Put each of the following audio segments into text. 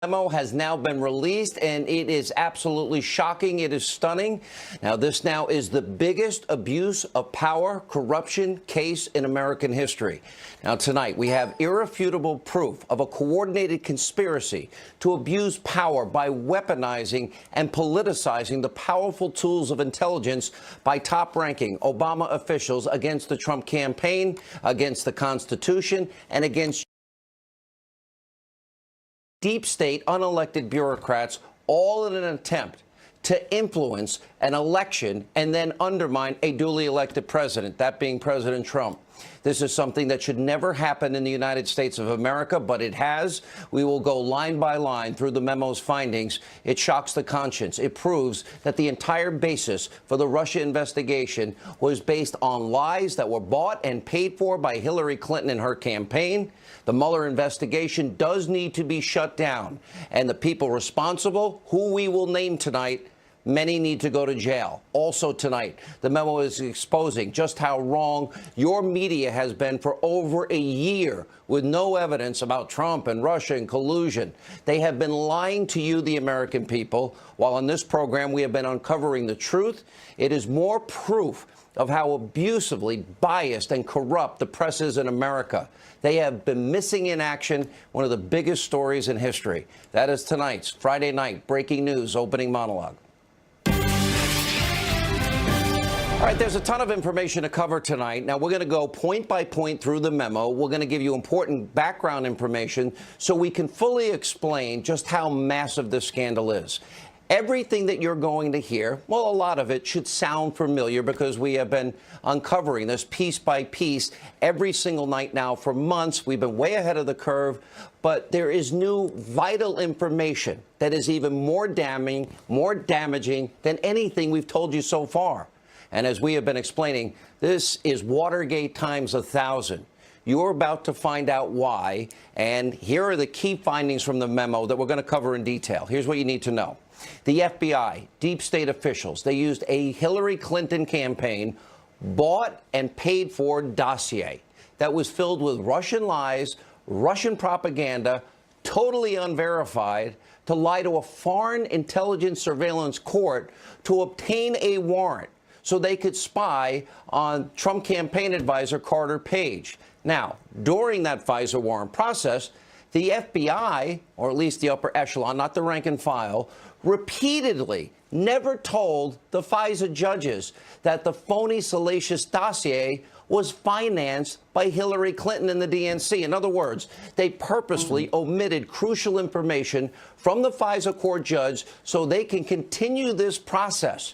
Memo has now been released, and it is absolutely shocking. It is stunning. Now, this now is the biggest abuse of power corruption case in American history. Now, tonight, we have irrefutable proof of a coordinated conspiracy to abuse power by weaponizing and politicizing the powerful tools of intelligence by top-ranking Obama officials against the Trump campaign, against the Constitution, and against deep state, unelected bureaucrats, all in an attempt to influence an election and then undermine a duly elected president, that being President Trump. This is something that should never happen in the United States of America, but it has. We will go line by line through the memo's findings. It shocks the conscience. It proves that the entire basis for the Russia investigation was based on lies that were bought and paid for by Hillary Clinton and her campaign. The Mueller investigation does need to be shut down, and the people responsible, who we will name tonight, many need to go to jail. Also tonight, the memo is exposing just how wrong your media has been for over a year with no evidence about Trump and Russia and collusion. They have been lying to you, the American people, while on this program we have been uncovering the truth. It is more proof of how abusively biased and corrupt the press is in America. They have been missing in action one of the biggest stories in history. That is tonight's Friday night breaking news opening monologue. All right, there's a ton of information to cover tonight. Now, we're going to go point by point through the memo. We're going to give you important background information so we can fully explain just how massive this scandal is. Everything that you're going to hear, well, a lot of it should sound familiar because we have been uncovering this piece by piece every single night now for months. We've been way ahead of the curve, but there is new vital information that is even more damning, more damaging than anything we've told you so far. And as we have been explaining, this is Watergate times 1,000. You're about to find out why, and here are the key findings from the memo that we're going to cover in detail. Here's what you need to know. The FBI, deep state officials, they used a Hillary Clinton campaign, bought and paid for dossier that was filled with Russian lies, Russian propaganda, totally unverified, to lie to a foreign intelligence surveillance court to obtain a warrant so they could spy on Trump campaign advisor Carter Page. Now, during that FISA warrant process, the FBI, or at least the upper echelon, not the rank and file, repeatedly never told the FISA judges that the phony, salacious dossier was financed by Hillary Clinton and the DNC. In other words, they purposefully omitted crucial information from the FISA court judge so they can continue this process.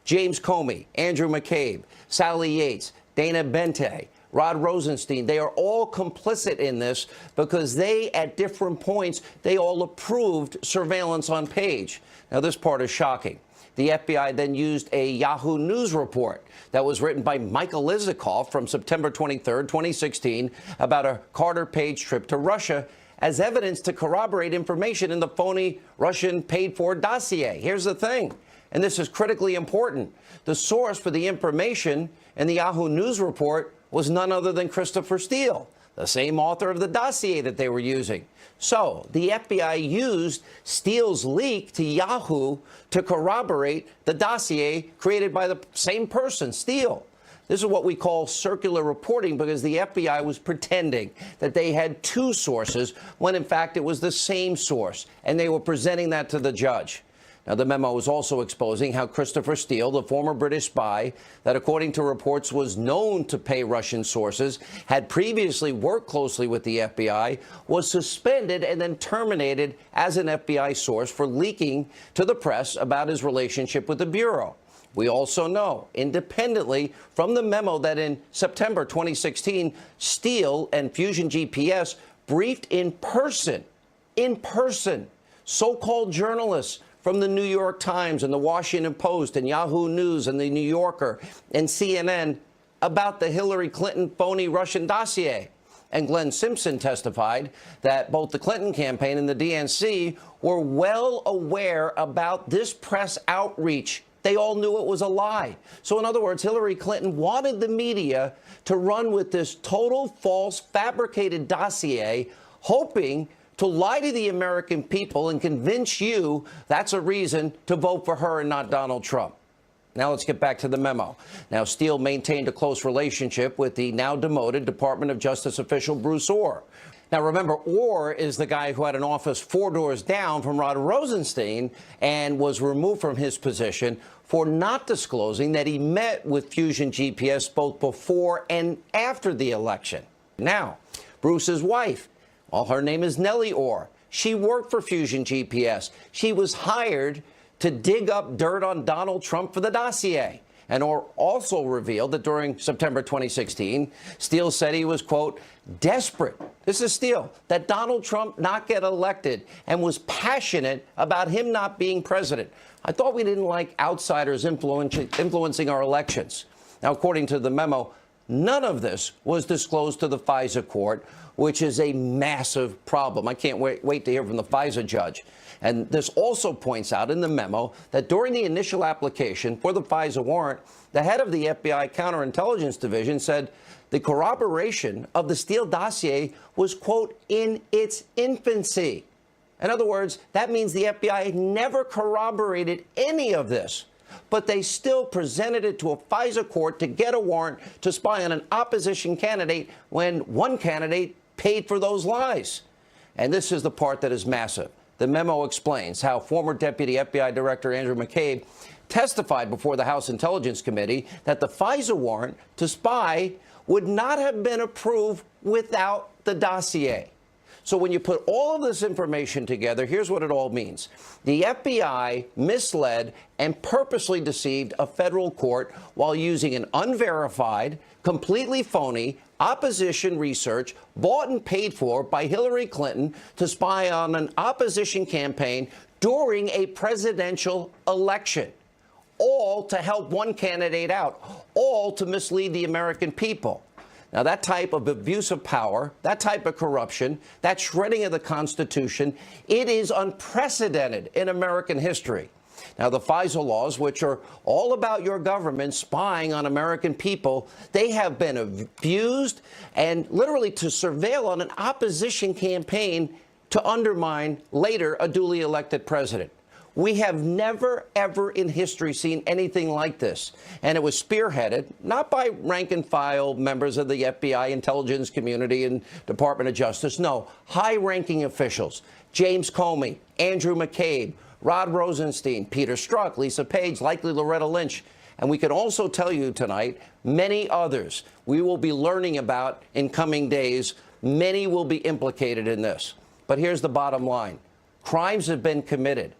James Comey, Andrew McCabe, Sally Yates, Dana Bente, Rod Rosenstein, they are all complicit in this because they, at different points, they all approved surveillance on Page. Now, this part is shocking. The FBI then used a Yahoo News report that was written by Michael Isikoff from September 23rd, 2016, about a Carter Page trip to Russia as evidence to corroborate information in the phony Russian paid-for dossier. Here's the thing, and this is critically important. The source for the information in the Yahoo News report was none other than Christopher Steele, the same author of the dossier that they were using. So the FBI used Steele's leak to Yahoo to corroborate the dossier created by the same person, Steele. This is what we call circular reporting because the FBI was pretending that they had two sources when, in fact, it was the same source, and they were presenting that to the judge. Now, the memo is also exposing how Christopher Steele, the former British spy that, according to reports, was known to pay Russian sources, had previously worked closely with the FBI, was suspended and then terminated as an FBI source for leaking to the press about his relationship with the Bureau. We also know, independently from the memo, that in September 2016, Steele and Fusion GPS briefed in person, so-called journalists from the New York Times and the Washington Post and Yahoo News and the New Yorker and CNN about the Hillary Clinton phony Russian dossier. And Glenn Simpson testified that both the Clinton campaign and the DNC were well aware about this press outreach. They all knew it was a lie. So in other words, Hillary Clinton wanted the media to run with this total false, fabricated dossier, hoping to lie to the American people and convince you that's a reason to vote for her and not Donald Trump. Now let's get back to the memo. Now, Steele maintained a close relationship with the now demoted Department of Justice official Bruce Orr. Now, remember, Orr is the guy who had an office 4 doors down from Rod Rosenstein and was removed from his position for not disclosing that he met with Fusion GPS both before and after the election. Now, Bruce's wife, well, her name is Nellie Orr. She worked for Fusion GPS. She was hired to dig up dirt on Donald Trump for the dossier. And Orr also revealed that during September 2016, Steele said he was, quote, desperate, this is Steele, that Donald Trump not get elected and was passionate about him not being president. I thought we didn't like outsiders influencing our elections. Now, according to the memo, none of this was disclosed to the FISA court, which is a massive problem. I can't wait to hear from the FISA judge. And this also points out in the memo that during the initial application for the FISA warrant, the head of the FBI counterintelligence division said the corroboration of the Steele dossier was, quote, in its infancy. In other words, that means the FBI never corroborated any of this, but they still presented it to a FISA court to get a warrant to spy on an opposition candidate when one candidate paid for those lies. And this is the part that is massive. The memo explains how former Deputy FBI Director Andrew McCabe testified before the House Intelligence Committee that the FISA warrant to spy would not have been approved without the dossier. So when you put all of this information together, here's what it all means. The FBI misled and purposely deceived a federal court while using an unverified, completely phony opposition research bought and paid for by Hillary Clinton to spy on an opposition campaign during a presidential election, all to help one candidate out, all to mislead the American people. Now, that type of abuse of power, that type of corruption, that shredding of the Constitution, it is unprecedented in American history. Now, the FISA laws, which are all about your government spying on American people, they have been abused and literally to surveil on an opposition campaign to undermine later a duly elected president. We have never, ever in history seen anything like this. And it was spearheaded not by rank and file members of the FBI intelligence community and Department of Justice. No, high-ranking officials. James Comey, Andrew McCabe, Rod Rosenstein, Peter Strzok, Lisa Page, likely Loretta Lynch. And we can also tell you tonight many others we will be learning about in coming days. Many will be implicated in this. But here's the bottom line. Crimes have been committed.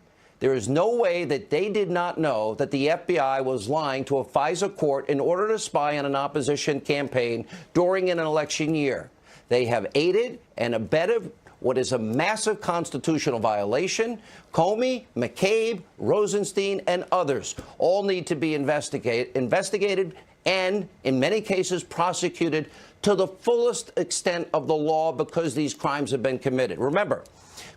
There is no way that they did not know that the FBI was lying to a FISA court in order to spy on an opposition campaign during an election year. They have aided and abetted what is a massive constitutional violation. Comey, McCabe, Rosenstein, and others all need to be investigated and, in many cases, prosecuted to the fullest extent of the law because these crimes have been committed. Remember,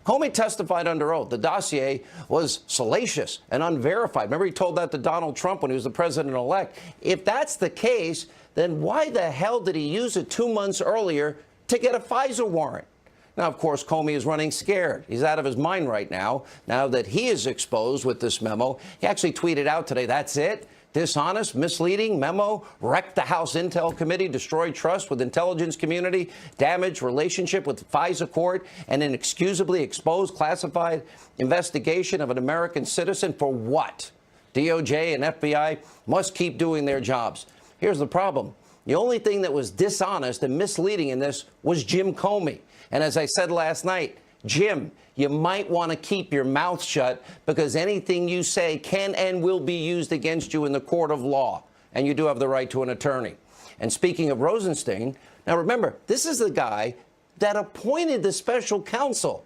Comey testified under oath. The dossier was salacious and unverified. Remember, he told that to Donald Trump when he was the president-elect. If that's the case, then why the hell did he use it 2 months earlier to get a FISA warrant? Now, of course, Comey is running scared. He's out of his mind right now that he is exposed with this memo. He actually tweeted out today, that's it. Dishonest, misleading memo, wrecked the House Intel Committee, destroyed trust with intelligence community, damaged relationship with the FISA court, and inexcusably exposed classified investigation of an American citizen for what? DOJ and FBI must keep doing their jobs. Here's the problem. The only thing that was dishonest and misleading in this was Jim Comey. And as I said last night, Jim, you might want to keep your mouth shut because anything you say can and will be used against you in the court of law. And you do have the right to an attorney. And speaking of Rosenstein, now remember, this is the guy that appointed the special counsel.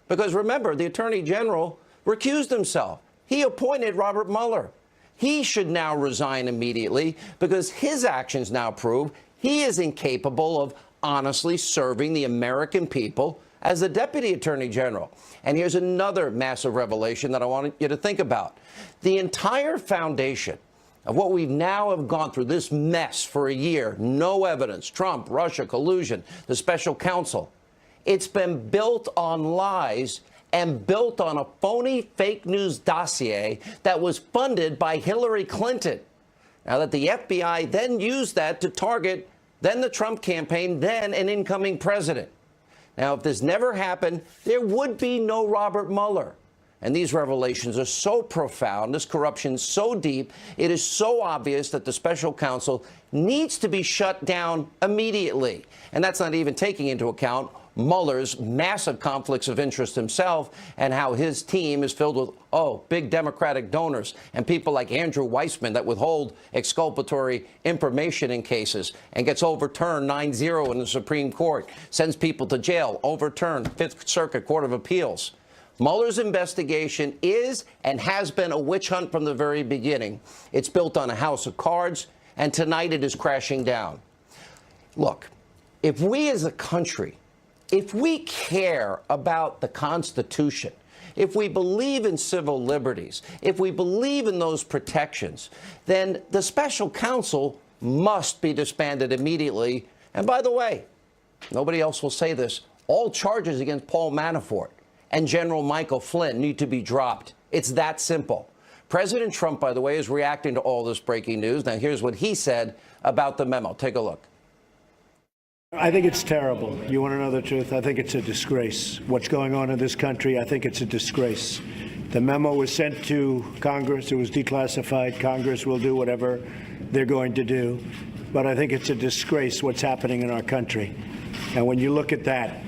Because remember, the attorney general recused himself. He appointed Robert Mueller. He should now resign immediately because his actions now prove he is incapable of honestly serving the American people as the Deputy Attorney General. And here's another massive revelation that I want you to think about. The entire foundation of what we now have gone through, this mess for a year, no evidence, Trump, Russia, collusion, the special counsel, It's been built on lies and built on a phony fake news dossier that was funded by Hillary Clinton. Now that the FBI then used that to target then the Trump campaign, then an incoming president. Now, if this never happened, there would be no Robert Mueller. And these revelations are so profound, this corruption so deep, it is so obvious that the special counsel needs to be shut down immediately. And that's not even taking into account Mueller's massive conflicts of interest himself and how his team is filled with, big Democratic donors and people like Andrew Weissman that withhold exculpatory information in cases and gets overturned 9-0 in the Supreme Court, sends people to jail, overturned Fifth Circuit Court of Appeals. Mueller's investigation is and has been a witch hunt from the very beginning. It's built on a house of cards, and tonight it is crashing down. Look, if we as a country, if we care about the Constitution, if we believe in civil liberties, if we believe in those protections, then the special counsel must be disbanded immediately. And by the way, nobody else will say this, all charges against Paul Manafort and General Michael Flynn need to be dropped. It's that simple. President Trump, by the way, is reacting to all this breaking news. Now, here's what he said about the memo. Take a look. I think it's terrible. You want to know the truth? I think it's a disgrace. What's going on in this country, I think it's a disgrace. The memo was sent to Congress. It was declassified. Congress will do whatever they're going to do. But I think it's a disgrace what's happening in our country. And when you look at that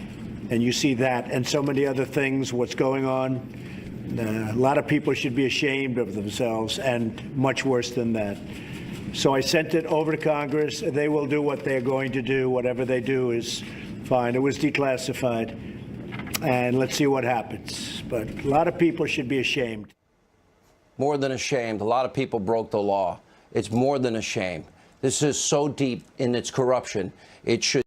and you see that and so many other things, what's going on, a lot of people should be ashamed of themselves, and much worse than that. So I sent it over to Congress. They will do what they're going to do. Whatever they do is fine. It was declassified. And let's see what happens. But a lot of people should be ashamed. More than ashamed. A lot of people broke the law. It's more than a shame. This is so deep in its corruption. It should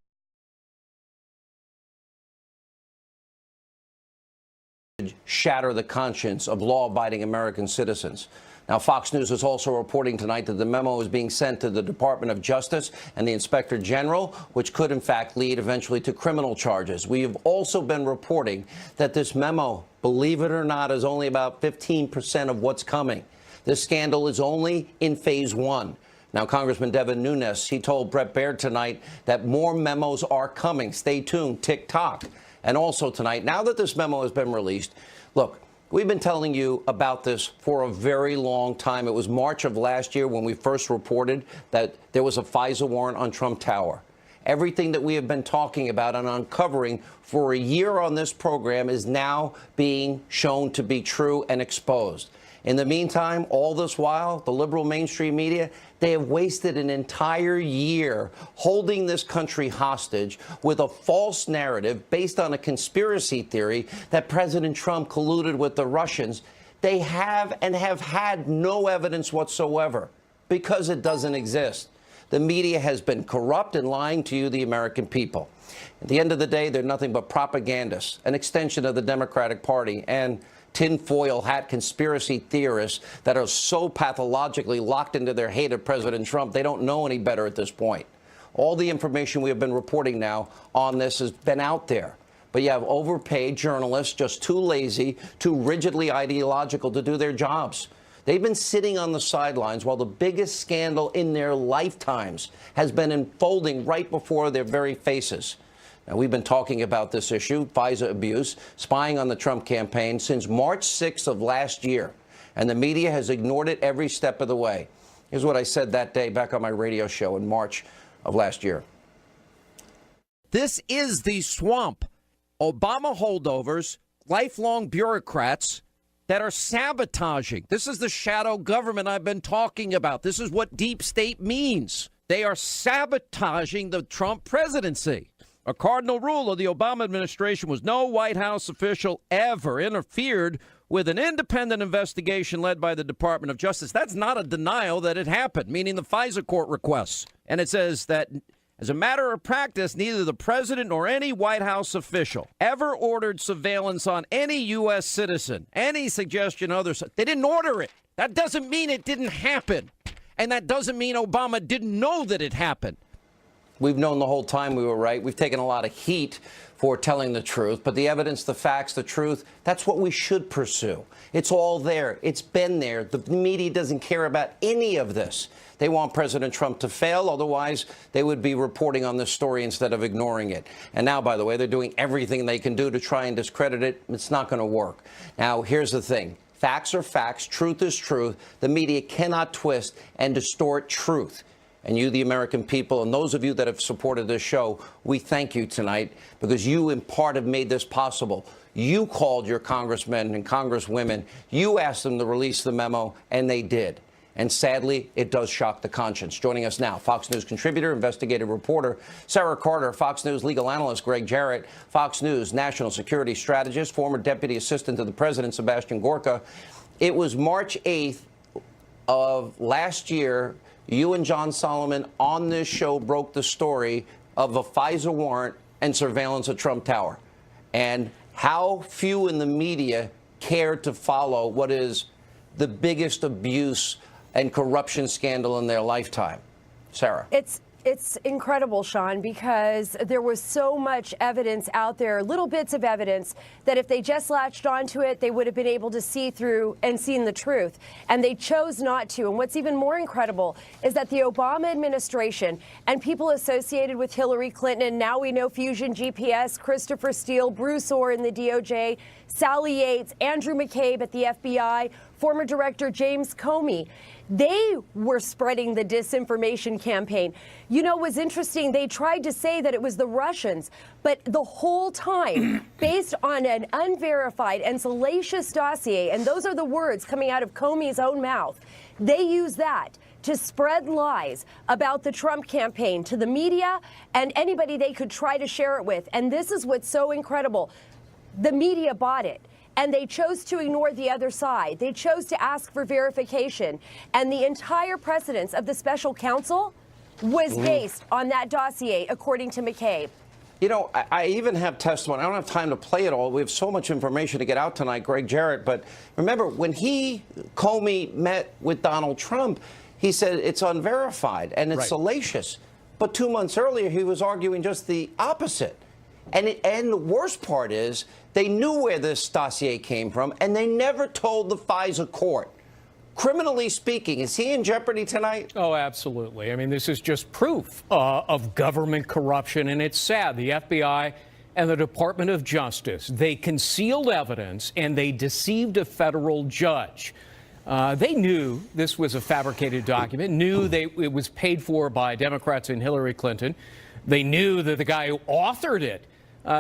shatter the conscience of law-abiding American citizens. Now, Fox News is also reporting tonight that the memo is being sent to the Department of Justice and the Inspector General, which could, in fact, lead eventually to criminal charges. We have also been reporting that this memo, believe it or not, is only about 15% of what's coming. This scandal is only in phase one. Now, Congressman Devin Nunes, he told Brett Baird tonight that more memos are coming. Stay tuned, tick-tock. And also tonight, now that this memo has been released, look, we've been telling you about this for a very long time. It was March of last year when we first reported that there was a FISA warrant on Trump Tower. Everything that we have been talking about and uncovering for a year on this program is now being shown to be true and exposed. In the meantime, all this while, the liberal mainstream media, they have wasted an entire year holding this country hostage with a false narrative based on a conspiracy theory that President Trump colluded with the Russians. They have and have had no evidence whatsoever because it doesn't exist. The media has been corrupt and lying to you, the American people. At the end of the day, they're nothing but propagandists, an extension of the Democratic Party, and tinfoil hat conspiracy theorists that are so pathologically locked into their hate of President Trump, they don't know any better at this point. All the information we have been reporting now on this has been out there. But you have overpaid journalists, just too lazy, too rigidly ideological to do their jobs. They've been sitting on the sidelines while the biggest scandal in their lifetimes has been unfolding right before their very faces. Now, we've been talking about this issue, FISA abuse, spying on the Trump campaign, since March 6th of last year, and the media has ignored it every step of the way. Here's what I said that day back on my radio show in March of last year. This is the swamp. Obama holdovers, lifelong bureaucrats that are sabotaging. This is the shadow government I've been talking about. This is what deep state means. They are sabotaging the Trump presidency. A cardinal rule of the Obama administration was no White House official ever interfered with an independent investigation led by the Department of Justice. That's not a denial that it happened, meaning the FISA court requests. And it says that as a matter of practice, neither the president nor any White House official ever ordered surveillance on any U.S. citizen. Any suggestion others, they didn't order it. That doesn't mean it didn't happen. And that doesn't mean Obama didn't know that it happened. We've known the whole time we were right. We've taken a lot of heat for telling the truth, but the evidence, the facts, the truth, that's what we should pursue. It's all there. It's been there. The media doesn't care about any of this. They want President Trump to fail. Otherwise, they would be reporting on this story instead of ignoring it. And now, by the way, they're doing everything they can do to try and discredit it. It's not going to work. Now, here's the thing. Facts are facts. Truth is truth. The media cannot twist and distort truth. And you, the American people, and those of you that have supported this show, we thank you tonight because you, in part, have made this possible. You called your congressmen and congresswomen. You asked them to release the memo, and they did. And sadly, it does shock the conscience. Joining us now, Fox News contributor, investigative reporter Sarah Carter, Fox News legal analyst Greg Jarrett, Fox News national security strategist, former deputy assistant to the president Sebastian Gorka. It was March 8th of last year. You and John Solomon on this show broke the story of a FISA warrant and surveillance at Trump Tower, and how few in the media cared to follow what is the biggest abuse and corruption scandal in their lifetime. Sarah. It's incredible, Sean, because there was so much evidence out there, little bits of evidence, that if they just latched onto it, they would have been able to see through and seen the truth. And they chose not to. And what's even more incredible is that the Obama administration and people associated with Hillary Clinton, and now we know Fusion GPS, Christopher Steele, Bruce Orr in the DOJ, Sally Yates, Andrew McCabe at the FBI, former director James Comey, they were spreading the disinformation campaign. You know, it was interesting. They tried to say that it was the Russians, but the whole time, based on an unverified and salacious dossier, and those are the words coming out of Comey's own mouth, they used that to spread lies about the Trump campaign to the media and anybody they could try to share it with. And this is what's so incredible. The media bought it. And they chose to ignore the other side. They chose to ask for verification. And the entire precedence of the special counsel was based on that dossier, according to McCabe. You know, I even have testimony. I don't have time to play it all. We have so much information to get out tonight, Greg Jarrett. But remember, when Comey met with Donald Trump, he said it's unverified and it's salacious. But 2 months earlier, he was arguing just the opposite. And the worst part is they knew where this dossier came from, and they never told the FISA court. Criminally speaking, is he in jeopardy tonight? Oh, absolutely. I mean, this is just proof of government corruption, and it's sad. The FBI and the Department of Justice, they concealed evidence, and they deceived a federal judge. They knew this was a fabricated document, knew it was paid for by Democrats and Hillary Clinton. They knew that the guy who authored it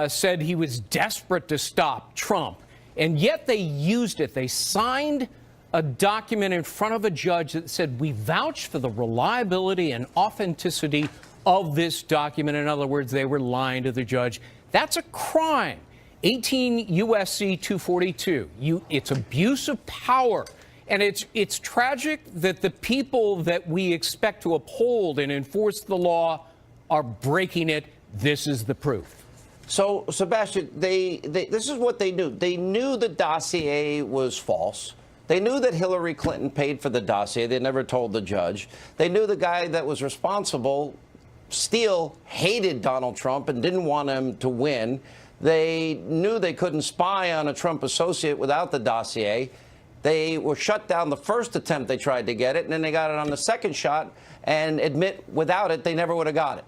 said he was desperate to stop Trump, and yet they used it. They signed a document in front of a judge that said, we vouch for the reliability and authenticity of this document. In other words, they were lying to the judge. That's a crime. 18 U.S.C. 242. It's abuse of power. And it's tragic that the people that we expect to uphold and enforce the law are breaking it. This is the proof. So, Sebastian, this is what they knew. They knew the dossier was false. They knew that Hillary Clinton paid for the dossier. They never told the judge. They knew the guy that was responsible, Steele, hated Donald Trump and didn't want him to win. They knew they couldn't spy on a Trump associate without the dossier. They were shut down the first attempt they tried to get it, and then they got it on the second shot and admit without it they never would have got it.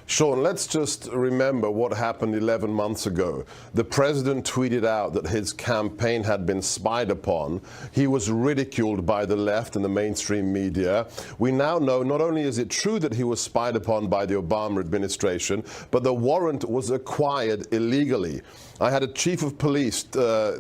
Sean, let's just remember what happened 11 months ago. The president tweeted out that his campaign had been spied upon. He was ridiculed by the left and the mainstream media. We now know not only is it true that he was spied upon by the Obama administration, but the warrant was acquired illegally. I had a chief of police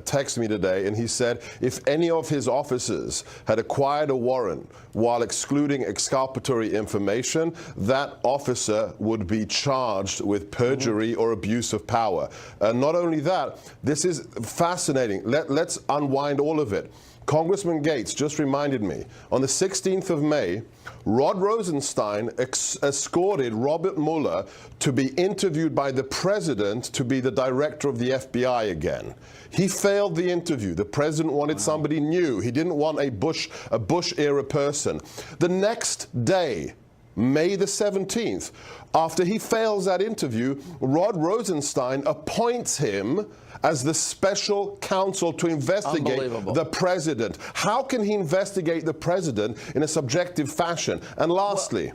text me today, and he said if any of his officers had acquired a warrant while excluding exculpatory information, that officer would be charged with perjury or abuse of power. Not only that, this is fascinating. Let's unwind all of it. Congressman Gates just reminded me, on the 16th of May, Rod Rosenstein escorted Robert Mueller to be interviewed by the president to be the director of the FBI again. He failed the interview. The president wanted somebody new. He didn't want a Bush-era person. The next day, May the 17th. After he fails that interview, Rod Rosenstein appoints him as the special counsel to investigate the president. How can he investigate the president in a subjective fashion? And lastly,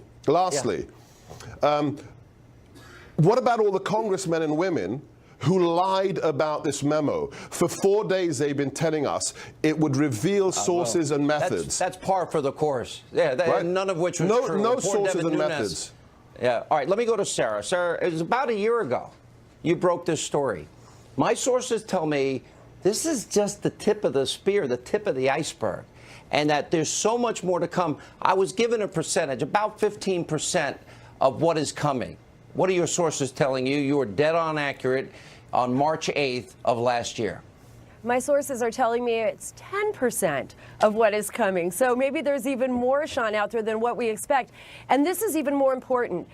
what about all the congressmen and women who lied about this memo? For 4 days, they've been telling us it would reveal sources and methods. That's par for the course. Yeah, right? None of which was true. No Poor sources Devin and Nunes. methods. Yeah. All right, let me go to Sarah. Sarah, it was about a year ago you broke this story. My sources tell me this is just the tip of the spear, the tip of the iceberg, and that there's so much more to come. I was given a percentage, about 15% of what is coming. What are your sources telling you? You were dead on accurate on March 8th of last year. My sources are telling me it's 10% of what is coming. So maybe there's even more, Sean, out there than what we expect. And this is even more important.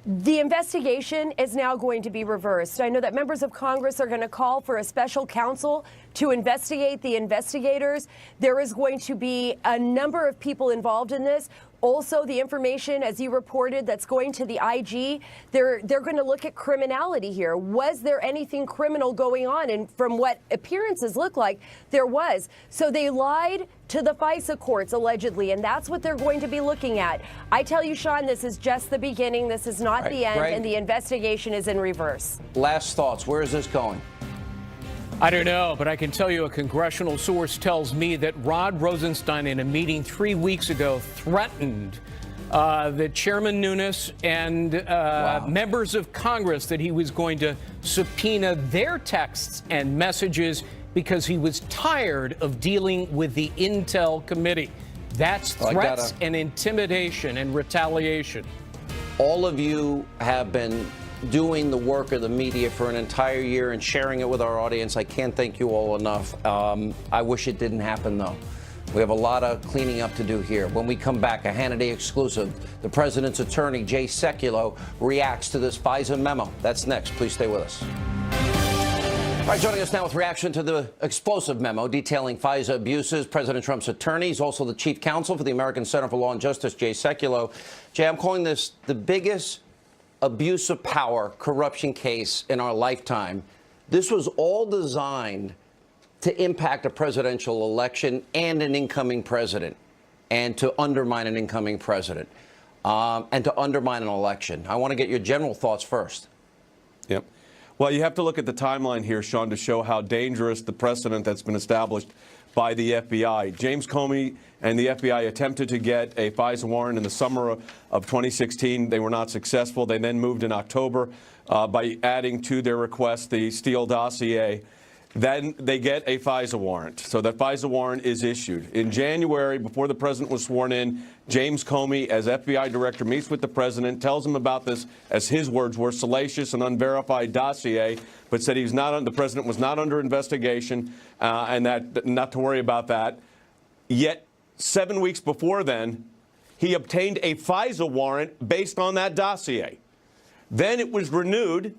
The investigation is now going to be reversed. I know that members of Congress are going to call for a special counsel to investigate the investigators. There is going to be a number of people involved in this. Also, the information, as you reported, that's going to the IG, they're going to look at criminality here. Was there anything criminal going on? And from what appearances look like, there was. So they lied to the FISA courts, allegedly, and that's what they're going to be looking at. I tell you, Sean, this is just the beginning. This is not the end, and the investigation is in reverse. Last thoughts. Where is this going? I don't know, but I can tell you a congressional source tells me that Rod Rosenstein, in a meeting 3 weeks ago, threatened that Chairman Nunes and members of Congress that he was going to subpoena their texts and messages because he was tired of dealing with the Intel Committee. That's threats and intimidation and retaliation. All of you have been doing the work of the media for an entire year and sharing it with our audience. I can't thank you all enough. I wish it didn't happen, though. We have a lot of cleaning up to do here. When we come back, a Hannity exclusive. The president's attorney, Jay Sekulow, reacts to this FISA memo. That's next. Please stay with us. All right, joining us now with reaction to the explosive memo detailing FISA abuses, President Trump's attorney. He's also the chief counsel for the American Center for Law and Justice, Jay Sekulow. Jay, I'm calling this the biggest abuse of power, corruption case in our lifetime. This was all designed to impact a presidential election and an incoming president, and to undermine an incoming president, and to undermine an election. I want to get your general thoughts first. Yep. Well, you have to look at the timeline here, Sean, to show how dangerous the precedent that's been established by the FBI. James Comey and the FBI attempted to get a FISA warrant in the summer of 2016. They were not successful. They then moved in October by adding to their request the Steele dossier. Then they get a FISA warrant. So that FISA warrant is issued. In January, before the president was sworn in, James Comey, as FBI director, meets with the president, tells him about this, as his words were, salacious and unverified dossier, but said he was not the president was not under investigation, and that not to worry about that. Yet 7 weeks before then, he obtained a FISA warrant based on that dossier. Then it was renewed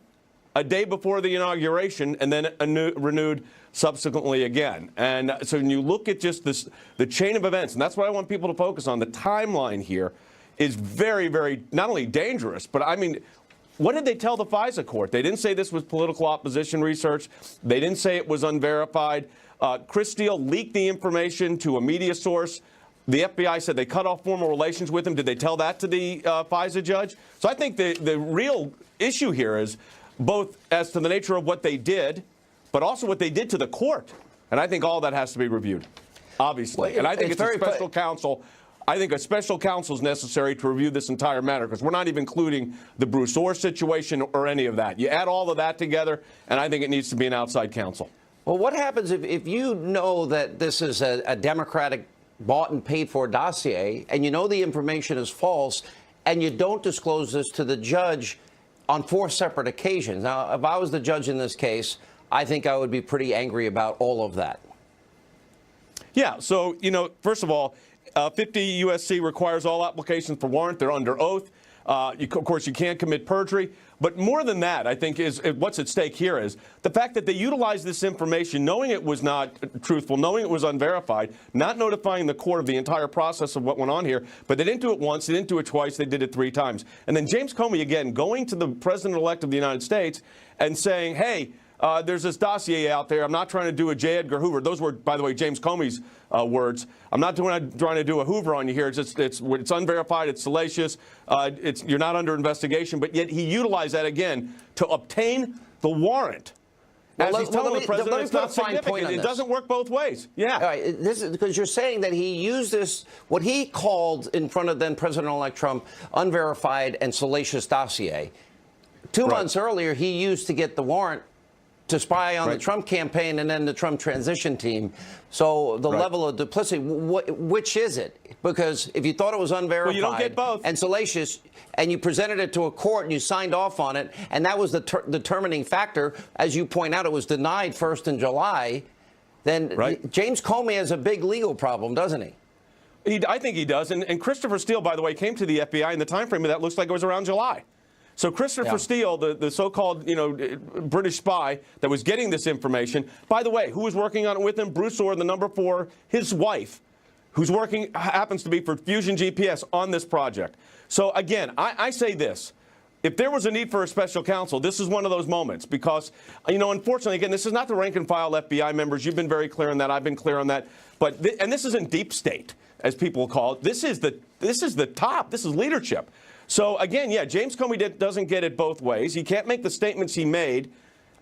a day before the inauguration, and then renewed subsequently again. And so when you look at just this, the chain of events, and that's what I want people to focus on, the timeline here is very, very not only dangerous, but I mean, what did they tell the FISA court? They didn't say this was political opposition research. They didn't say it was unverified. Chris Steele leaked the information to a media source. The FBI said they cut off formal relations with him. Did they tell that to the FISA judge? So I think the real issue here is both as to the nature of what they did, but also what they did to the court. And I think all that has to be reviewed, obviously. Well, and I think it's a very special counsel. I think a special counsel is necessary to review this entire matter, because we're not even including the Bruce Orr situation or any of that. You add all of that together, and I think it needs to be an outside counsel. Well, what happens if you know that this is a Democratic bought and paid for dossier, and you know the information is false, and you don't disclose this to the judge on 4 separate occasions? Now, if I was the judge in this case, I think I would be pretty angry about all of that. Yeah. So, you know, first of all, 50 U.S.C. requires all applications for warrant. They're under oath. Of course, you can't commit perjury. But more than that, I think, is what's at stake here is the fact that they utilized this information, knowing it was not truthful, knowing it was unverified, not notifying the court of the entire process of what went on here. But they didn't do it once, they didn't do it twice, they did it 3 times. And then James Comey, again, going to the president-elect of the United States and saying, hey, there's this dossier out there. I'm not trying to do a J. Edgar Hoover. Those were, by the way, James Comey's words. I'm not trying to do a Hoover on you here. It's unverified. It's salacious. You're not under investigation. But yet he utilized that again to obtain the warrant. As he's telling the president, it's not significant. It doesn't work both ways. Yeah. All right. This is because you're saying that he used this, what he called in front of then President-elect Trump, unverified and salacious dossier. 2 months earlier, he used to get the warrant to spy on the Trump campaign and then the Trump transition team. So the level of duplicity, which is it? Because if you thought it was unverified, well, you don't get both, and salacious, and you presented it to a court and you signed off on it, and that was the determining factor, as you point out, it was denied first in July, then James Comey has a big legal problem, doesn't he? I think he does. And Christopher Steele, by the way, came to the FBI in the time frame of that looks like it was around July. So Christopher Steele, the so-called, British spy that was getting this information, by the way, who was working on it with him? Bruce Orr, the number 4, his wife, who's working, happens to be for Fusion GPS on this project. So again, I say this. If there was a need for a special counsel, this is one of those moments because, unfortunately, again, this is not the rank and file FBI members. You've been very clear on that. I've been clear on that. But and this isn't deep state, as people call it. This is the top. This is leadership. So, again, James Comey doesn't get it both ways. He can't make the statements he made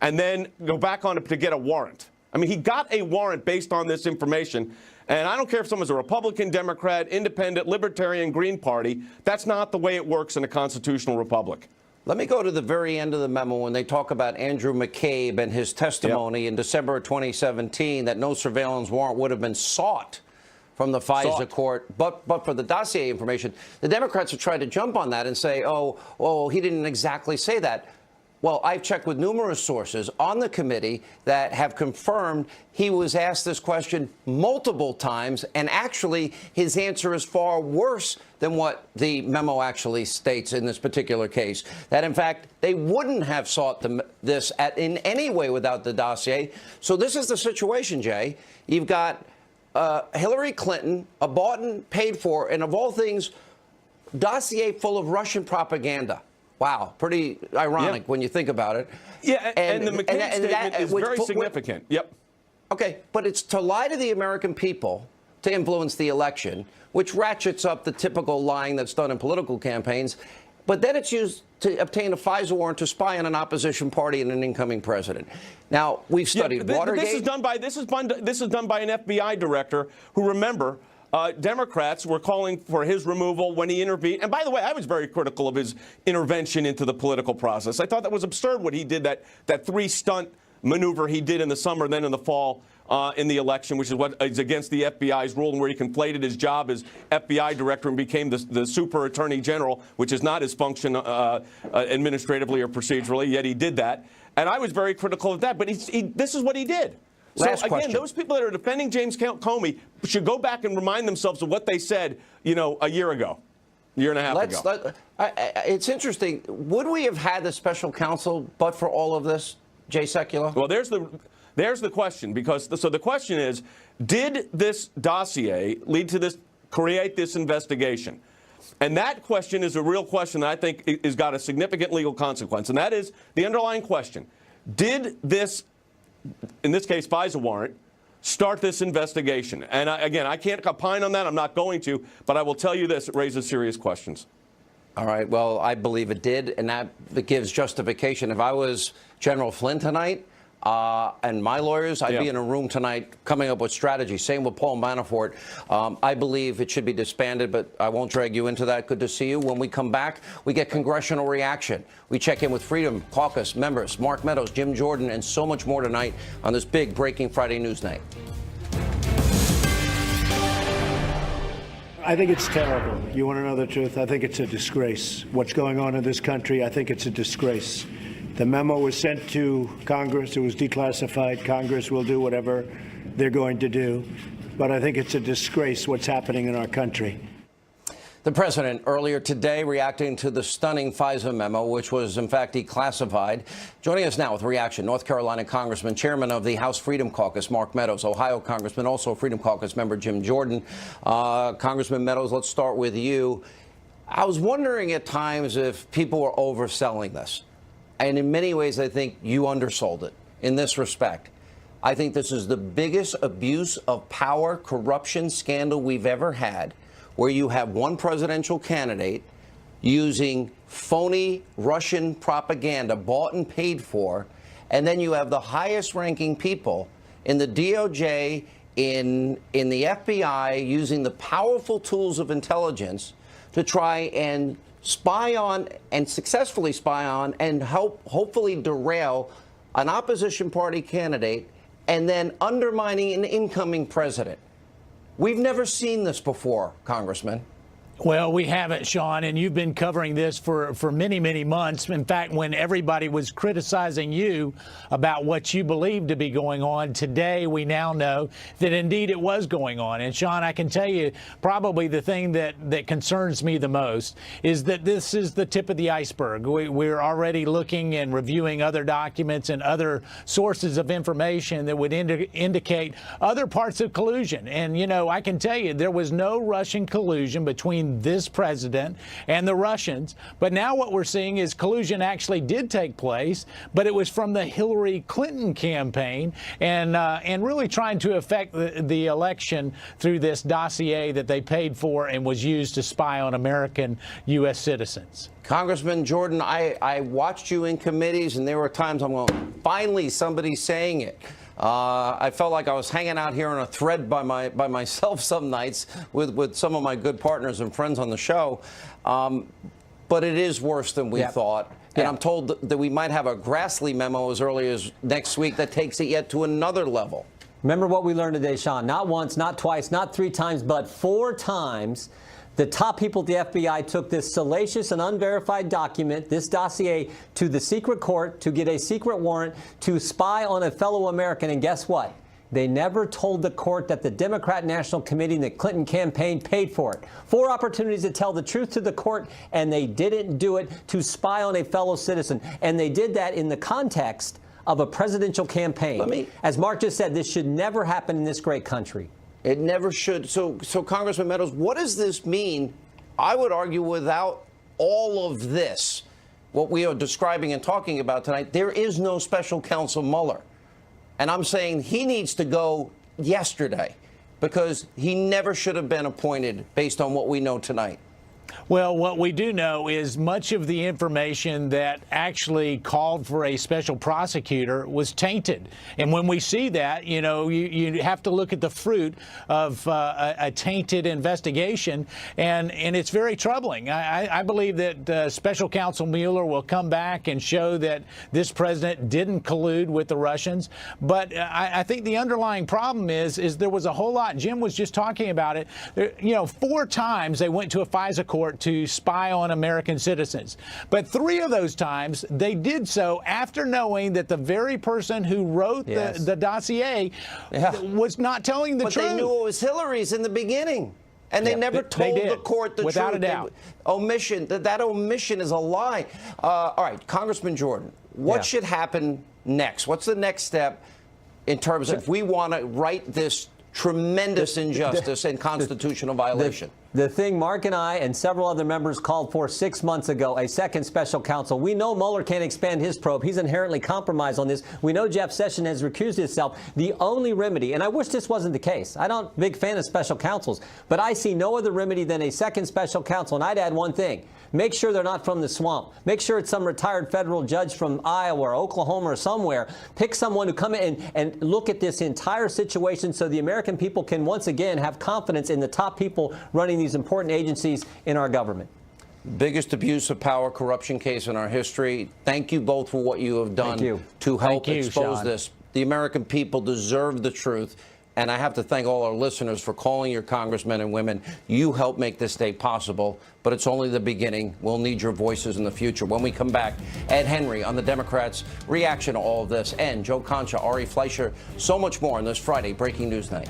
and then go back on it to get a warrant. I mean, he got a warrant based on this information. And I don't care if someone's a Republican, Democrat, Independent, Libertarian, Green Party. That's not the way it works in a constitutional republic. Let me go to the very end of the memo when they talk about Andrew McCabe and his testimony in December of 2017 that no surveillance warrant would have been sought from the FISA court, but for the dossier information. The Democrats have tried to jump on that and say, oh, he didn't exactly say that. Well, I've checked with numerous sources on the committee that have confirmed he was asked this question multiple times, and actually his answer is far worse than what the memo actually states in this particular case, that in fact they wouldn't have sought this in any way without the dossier. So this is the situation, Jay. You've got Hillary Clinton, a bought and paid for, and of all things, dossier full of Russian propaganda. Wow, pretty ironic when you think about it. Yeah, and the McCabe statement is very significant. Yep. Okay, but it's to lie to the American people to influence the election, which ratchets up the typical lying that's done in political campaigns. But then it's used to obtain a FISA warrant to spy on an opposition party and an incoming president. Now, we've studied Watergate. This is done by an FBI director who, remember, Democrats were calling for his removal when he intervened. And by the way, I was very critical of his intervention into the political process. I thought that was absurd what he did, that 3-stunt maneuver he did in the summer, then in the fall in the election, which is what is against the FBI's rule, and where he conflated his job as FBI director and became the super attorney general, which is not his function administratively or procedurally, yet he did that. And I was very critical of that. But this is what he did. Last again, question. Those people that are defending James Comey should go back and remind themselves of what they said, a year ago, year and a half ago. It's interesting. Would we have had the special counsel but for all of this, Jay Sekulow? Well, there's the question, because so the question is, did this dossier lead to create this investigation? And that question is a real question that I think has got a significant legal consequence, and that is the underlying question: did this, in this case, FISA warrant, start this investigation? And again, I can't opine on that. I'm not going to. But I will tell you this: it raises serious questions. All right. Well, I believe it did, and that gives justification. If I was General Flynn tonight and my lawyers, I'd be in a room tonight coming up with strategy. Same with Paul Manafort. I believe it should be disbanded, but I won't drag you into that. Good to see you. When we come back, we get congressional reaction. We check in with Freedom Caucus members, Mark Meadows, Jim Jordan, and so much more tonight on this big Breaking Friday News Night. I think it's terrible. You want to know the truth? I think it's a disgrace. What's going on in this country, I think it's a disgrace. The memo was sent to Congress. It was declassified. Congress will do whatever they're going to do. But I think it's a disgrace what's happening in our country. The president earlier today reacting to the stunning FISA memo, which was in fact declassified. Joining us now with reaction, North Carolina Congressman, chairman of the House Freedom Caucus, Mark Meadows, Ohio Congressman, also Freedom Caucus member Jim Jordan. Congressman Meadows, let's start with you. I was wondering at times if people were overselling this. And in many ways, I think you undersold it in this respect. I think this is the biggest abuse of power, corruption scandal we've ever had, where you have one presidential candidate using phony Russian propaganda bought and paid for, and then you have the highest ranking people in the DOJ, in the FBI, using the powerful tools of intelligence to try and spy on and successfully spy on and hopefully derail an opposition party candidate and then undermining an incoming president. We've never seen this before, Congressman. Well, we haven't, Sean, and you've been covering this for many, many months. In fact, when everybody was criticizing you about what you believed to be going on, today we now know that indeed it was going on. And, Sean, I can tell you probably the thing that concerns me the most is that this is the tip of the iceberg. We're already looking and reviewing other documents and other sources of information that would indicate other parts of collusion. And, you know, I can tell you there was no Russian collusion between this president and the Russians. But now what we're seeing is collusion actually did take place, but it was from the Hillary Clinton campaign and really trying to affect the election through this dossier that they paid for and was used to spy on American U.S. citizens. Congressman Jordan, I watched you in committees, and there were times I'm going, finally somebody's saying it. I felt like I was hanging out here on a thread by myself some nights with some of my good partners and friends on the show. But it is worse than we thought. And I'm told that we might have a Grassley memo as early as next week that takes it yet to another level. Remember what we learned today, Sean. Not once, not twice, not 3 times, but 4 times. The top people at the FBI took this salacious and unverified document, this dossier, to the secret court to get a secret warrant to spy on a fellow American. And guess what? They never told the court that the Democrat National Committee and the Clinton campaign paid for it. 4 opportunities to tell the truth to the court, and they didn't do it to spy on a fellow citizen. And they did that in the context of a presidential campaign. As Mark just said, this should never happen in this great country. It never should. So Congressman Meadows, what does this mean? I would argue without all of this, what we are describing and talking about tonight, there is no special counsel Mueller. And I'm saying he needs to go yesterday because he never should have been appointed based on what we know tonight. Well, what we do know is much of the information that actually called for a special prosecutor was tainted. And when we see that, you know, you have to look at the fruit of a tainted investigation. And it's very troubling. I believe that Special Counsel Mueller will come back and show that this president didn't collude with the Russians. But I think the underlying problem is there was a whole lot. Jim was just talking about it. You know, 4 times they went to a FISA court to spy on American citizens. But 3 of those times they did so after knowing that the very person who wrote the dossier was not telling the truth. But they knew it was Hillary's in the beginning. And they never told the court the truth. Without a doubt. Omission, that omission is a lie. All right, Congressman Jordan, what should happen next? What's the next step in terms of if we want to right this tremendous injustice and constitutional violation? The thing Mark and I and several other members called for 6 months ago, a second special counsel. We know Mueller can't expand his probe. He's inherently compromised on this. We know Jeff Sessions has recused himself. The only remedy, and I wish this wasn't the case. I'm not a big fan of special counsels, but I see no other remedy than a second special counsel. And I'd add one thing. Make sure they're not from the swamp. Make sure it's some retired federal judge from Iowa or Oklahoma or somewhere. Pick someone who come in and look at this entire situation so the American people can once again have confidence in the top people running these important agencies in our government. Biggest abuse of power corruption case in our history. Thank you both for what you have done to help expose this. The American people deserve the truth. And I have to thank all our listeners for calling your congressmen and women. You helped make this day possible, but it's only the beginning. We'll need your voices in the future. When we come back, Ed Henry on the Democrats' reaction to all of this, and Joe Concha, Ari Fleischer, so much more on this Friday Breaking News Night.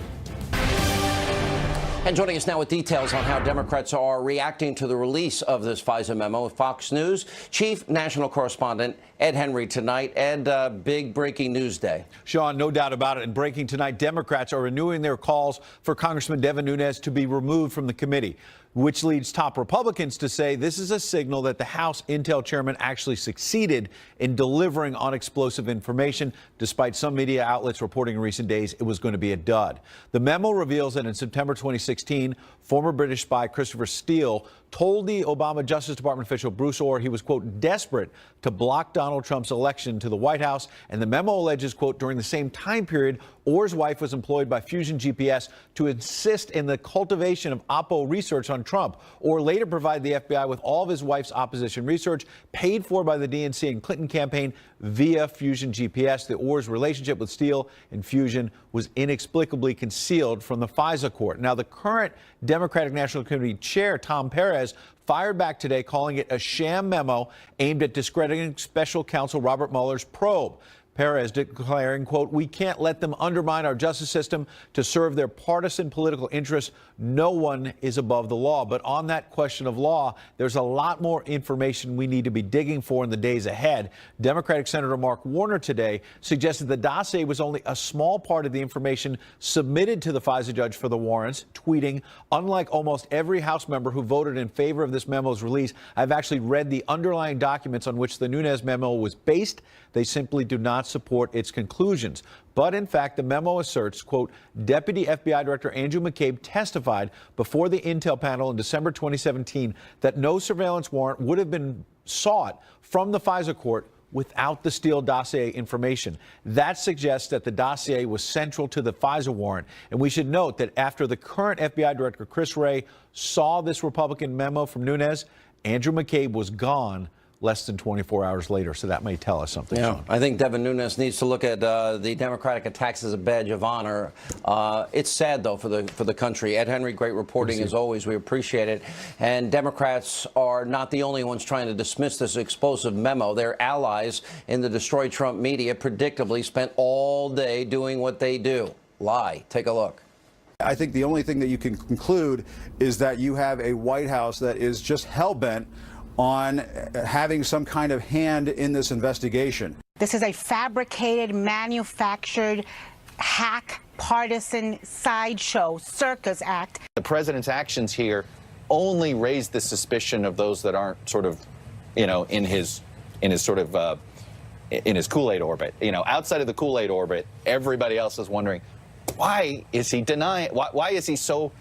And joining us now with details on how Democrats are reacting to the release of this FISA memo, Fox News Chief National Correspondent Ed Henry tonight. Ed, big breaking news day. Sean, no doubt about it. And breaking tonight, Democrats are renewing their calls for Congressman Devin Nunes to be removed from the committee, which leads top Republicans to say this is a signal that the House Intel chairman actually succeeded in delivering on explosive information, despite some media outlets reporting in recent days it was going to be a dud. The memo reveals that in September 2016, former British spy Christopher Steele told the Obama Justice Department official Bruce Orr he was, quote, desperate to block Donald Trump's election to the White House. And the memo alleges, quote, during the same time period, Orr's wife was employed by Fusion GPS to assist in the cultivation of Oppo research on Trump. Orr later provided the FBI with all of his wife's opposition research, paid for by the DNC and Clinton campaign via Fusion GPS. The Orr's relationship with Steele and Fusion was inexplicably concealed from the FISA court. Now, the current Democratic National Committee chair, Tom Perez, fired back today, calling it a sham memo aimed at discrediting special counsel Robert Mueller's probe. Perez declaring, quote, we can't let them undermine our justice system to serve their partisan political interests. No one is above the law. But on that question of law, there's a lot more information we need to be digging for in the days ahead. Democratic Senator Mark Warner today suggested the dossier was only a small part of the information submitted to the FISA judge for the warrants, tweeting, unlike almost every House member who voted in favor of this memo's release, I've actually read the underlying documents on which the Nunes memo was based. They simply do not support its conclusions. But in fact, the memo asserts, quote, Deputy FBI Director Andrew McCabe testified before the Intel panel in December 2017 that no surveillance warrant would have been sought from the FISA court without the Steele dossier information. That suggests that the dossier was central to the FISA warrant. And we should note that after the current FBI Director Chris Wray saw this Republican memo from Nunes, Andrew McCabe was gone less than 24 hours later. So that may tell us something. Yeah, Sean. I think Devin Nunes needs to look at the Democratic attacks as a badge of honor. It's sad, though, for the country. Ed Henry, great reporting as always. We appreciate it. And Democrats are not the only ones trying to dismiss this explosive memo. Their allies in the Destroy Trump media predictably spent all day doing what they do. Lie. Take a look. I think the only thing that you can conclude is that you have a White House that is just hell-bent on having some kind of hand in this investigation. This is a fabricated, manufactured, hack, partisan sideshow, circus act. The president's actions here only raise the suspicion of those that aren't sort of, you know, in his Kool-Aid orbit. You know, outside of the Kool-Aid orbit, everybody else is wondering, why is he denying? Why is he so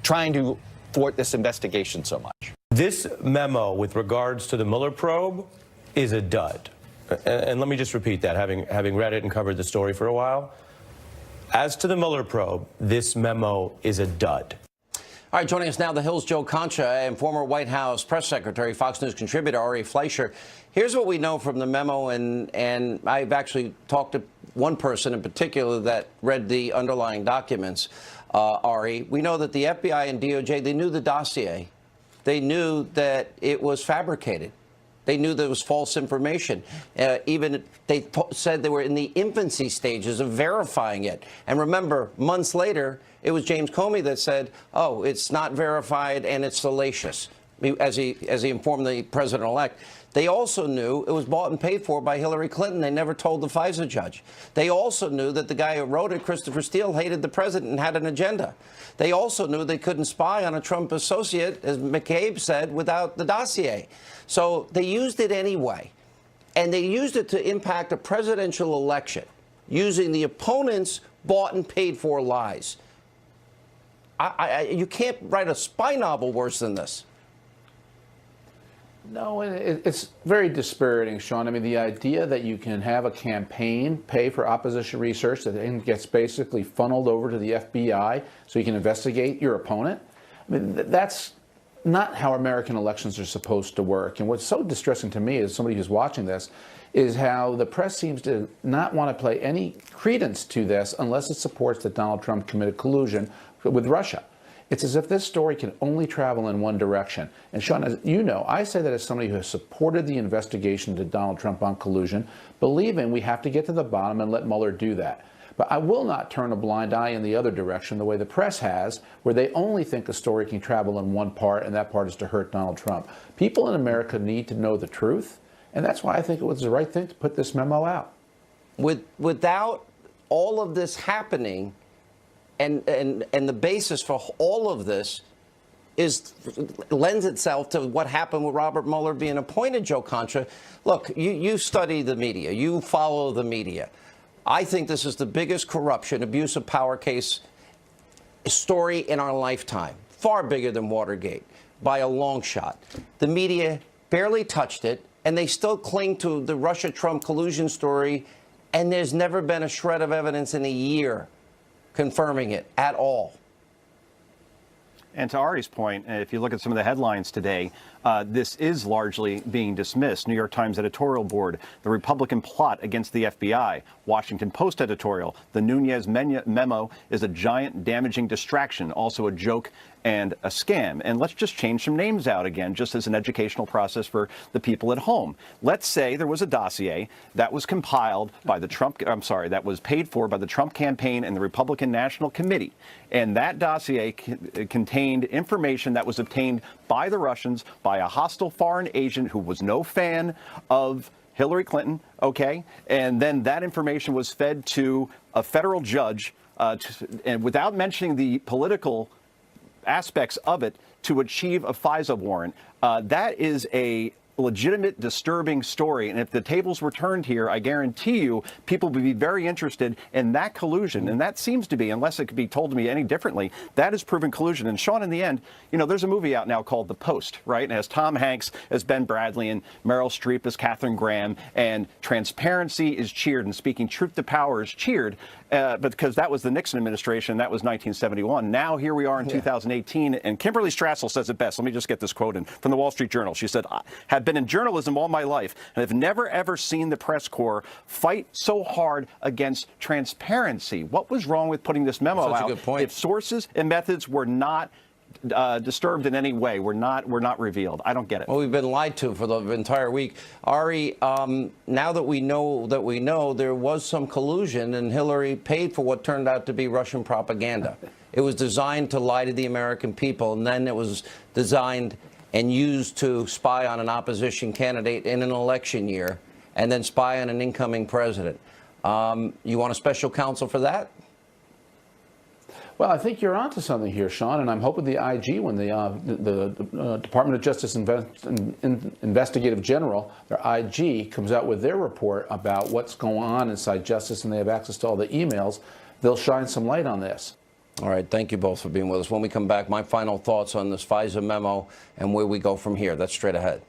trying to thwart this investigation so much? This memo with regards to the Mueller probe is a dud. And let me just repeat that, having read it and covered the story for a while. As to the Mueller probe, this memo is a dud. All right, joining us now, the Hill's Joe Concha and former White House press secretary, Fox News contributor Ari Fleischer. Here's what we know from the memo, and I've actually talked to one person in particular that read the underlying documents, Ari. We know that the FBI and DOJ, they knew the dossier. They knew that it was fabricated. They knew there was false information. Even they said they were in the infancy stages of verifying it. And remember, months later, it was James Comey that said, oh, it's not verified and it's salacious, as he informed the president-elect. They also knew it was bought and paid for by Hillary Clinton. They never told the FISA judge. They also knew that the guy who wrote it, Christopher Steele, hated the president and had an agenda. They also knew they couldn't spy on a Trump associate, as McCabe said, without the dossier. So they used it anyway. And they used it to impact a presidential election using the opponent's bought and paid for lies. You can't write a spy novel worse than this. No, it's very dispiriting, Sean. I mean, the idea that you can have a campaign pay for opposition research that then gets basically funneled over to the FBI so you can investigate your opponent. I mean, that's not how American elections are supposed to work. And what's so distressing to me as somebody who's watching this is how the press seems to not want to play any credence to this unless it supports that Donald Trump committed collusion with Russia. It's as if this story can only travel in one direction. And Sean, as you know, I say that as somebody who has supported the investigation to Donald Trump on collusion, believing we have to get to the bottom and let Mueller do that. But I will not turn a blind eye in the other direction the way the press has, where they only think a story can travel in one part, and that part is to hurt Donald Trump. People in America need to know the truth, and that's why I think it was the right thing to put this memo out. Without all of this happening, and the basis for all of this lends itself to what happened with Robert Mueller being appointed, Joe Contra. Look, you study the media. You follow the media. I think this is the biggest corruption, abuse of power case story in our lifetime. Far bigger than Watergate by a long shot. The media barely touched it, and they still cling to the Russia-Trump collusion story, and there's never been a shred of evidence in a year confirming it at all. And to Ari's point, if you look at some of the headlines today, this is largely being dismissed. New York Times editorial board, the Republican plot against the FBI, Washington Post editorial, the Nunes memo is a giant damaging distraction, also a joke and a scam. And let's just change some names out again, just as an educational process for the people at home. Let's say there was a dossier that was compiled by the that was paid for by the Trump campaign and the Republican National Committee. And that dossier contained information that was obtained by the Russians, by a hostile foreign agent who was no fan of Hillary Clinton, okay? And then that information was fed to a federal judge, and without mentioning the political aspects of it, to achieve a FISA warrant. That is a legitimate, disturbing story. And if the tables were turned here, I guarantee you people would be very interested in that collusion. And that seems to be, unless it could be told to me any differently, that is proven collusion. And Sean, in the end, you know, there's a movie out now called The Post, right? And it has Tom Hanks as Ben Bradley and Meryl Streep as Katharine Graham. And transparency is cheered, and speaking truth to power is cheered. But because that was the Nixon administration, that was 1971. Now here we are in 2018, and Kimberly Strassel says it best. Let me just get this quote in from the Wall Street Journal. She said, "I have been in journalism all my life and have never, ever seen the press corps fight so hard against transparency." What was wrong with putting this memo out? Good point. If sources and methods were not disturbed in any way, were not revealed. I don't get it. Well, we've been lied to for the entire week. Ari, now that we know there was some collusion, and Hillary paid for what turned out to be Russian propaganda. It was designed to lie to the American people, and then it was designed and used to spy on an opposition candidate in an election year, and then spy on an incoming president. You want a special counsel for that? Well, I think you're onto something here, Sean, and I'm hoping the IG, when the Department of Justice Investigative General, their IG, comes out with their report about what's going on inside Justice, and they have access to all the emails, they'll shine some light on this. All right, thank you both for being with us. When we come back, my final thoughts on this FISA memo and where we go from here. That's straight ahead.